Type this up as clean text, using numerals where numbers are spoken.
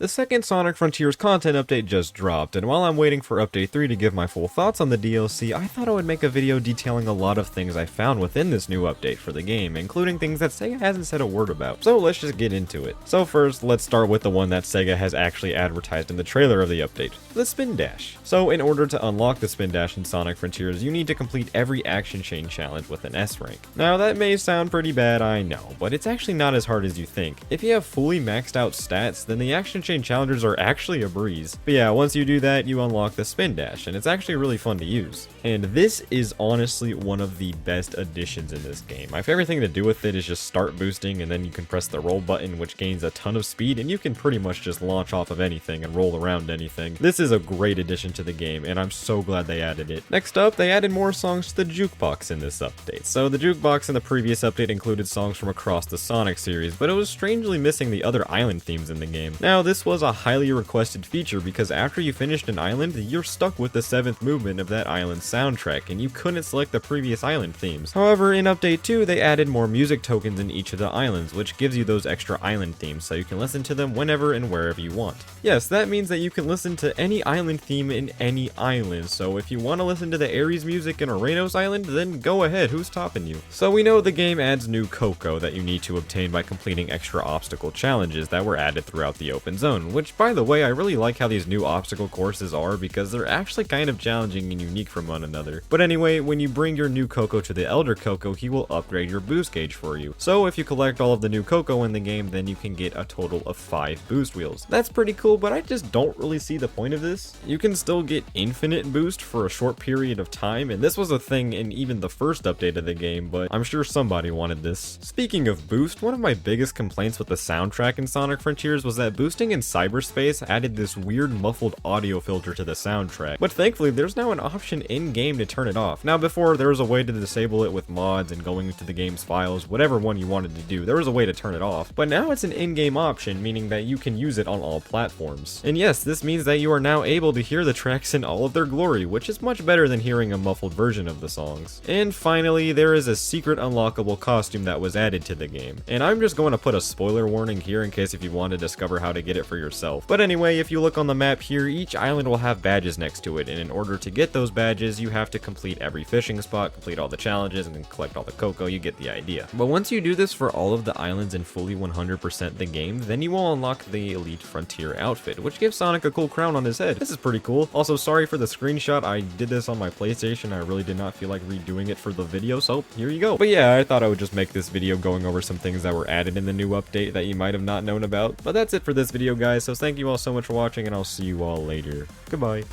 The second Sonic Frontiers content update just dropped, and while I'm waiting for update 3 to give my full thoughts on the DLC, I thought I would make a video detailing a lot of things I found within this new update for the game, including things that Sega hasn't said a word about. So let's just get into it. So first, let's start with the one that Sega has actually advertised in the trailer of the update, the Spin Dash. So in order to unlock the Spin Dash in Sonic Frontiers, you need to complete every action chain challenge with an S rank. Now that may sound pretty bad, I know, but it's actually not as hard as you think. If you have fully maxed out stats, then the action chain challenges are actually a breeze. But yeah, once you do that, you unlock the Spin Dash, and it's actually really fun to use. And this is honestly one of the best additions in this game. My favorite thing to do with it is just start boosting, and then you can press the roll button, which gains a ton of speed, and you can pretty much just launch off of anything and roll around anything. This is a great addition to the game, and I'm so glad they added it. Next up, they added more songs to the Jukebox in this update. So the Jukebox in the previous update included songs from across the Sonic series, but it was strangely missing the other island themes in the game. Now, this was a highly requested feature because after you finished an island, you're stuck with the 7th movement of that island's soundtrack, and you couldn't select the previous island themes. However, in Update 2, they added more music tokens in each of the islands, which gives you those extra island themes, so you can listen to them whenever and wherever you want. Yes, that means that you can listen to any island theme in any island, so if you want to listen to the Ares music in Orenos Island, then go ahead, who's stopping you? So we know the game adds new Coco that you need to obtain by completing extra obstacle challenges that were added throughout the open zone, which by the way, I really like how these new obstacle courses are because they're actually kind of challenging and unique from one another. But anyway, when you bring your new Coco to the Elder Coco, he will upgrade your boost gauge for you. So if you collect all of the new Coco in the game, then you can get a total of 5 boost wheels. That's pretty cool, but I just don't really see the point of this. You can still get infinite boost for a short period of time, and this was a thing in even the first update of the game, but I'm sure somebody wanted this. Speaking of boost, one of my biggest complaints with the soundtrack in Sonic Frontiers was that boosting in cyberspace added this weird muffled audio filter to the soundtrack, but thankfully there's now an option in-game to turn it off. Now before, there was a way to disable it with mods and going into the game's files, whatever one you wanted to do, there was a way to turn it off, but now it's an in-game option, meaning that you can use it on all platforms. And yes, this means that you are now able to hear the tracks in all of their glory, which is much better than hearing a muffled version of the songs. And finally, there is a secret unlockable costume that was added to the game, and I'm just going to put a spoiler warning here in case if you want to discover how to get it for yourself. But anyway, if you look on the map here, each island will have badges next to it, and in order to get those badges, you have to complete every fishing spot, complete all the challenges, and then collect all the Coco. You get the idea. But once you do this for all of the islands and fully 100% the game, then you will unlock the Elite Frontier outfit, which gives Sonic a cool crown on his head. This is pretty cool. Also, sorry for the screenshot. I did this on my PlayStation. I really did not feel like redoing it for the video, so here you go. But yeah, I thought I would just make this video going over some things that were added in the new update that you might have not known about. But that's it for this video, guys, so thank you all so much for watching, and I'll see you all later. Goodbye.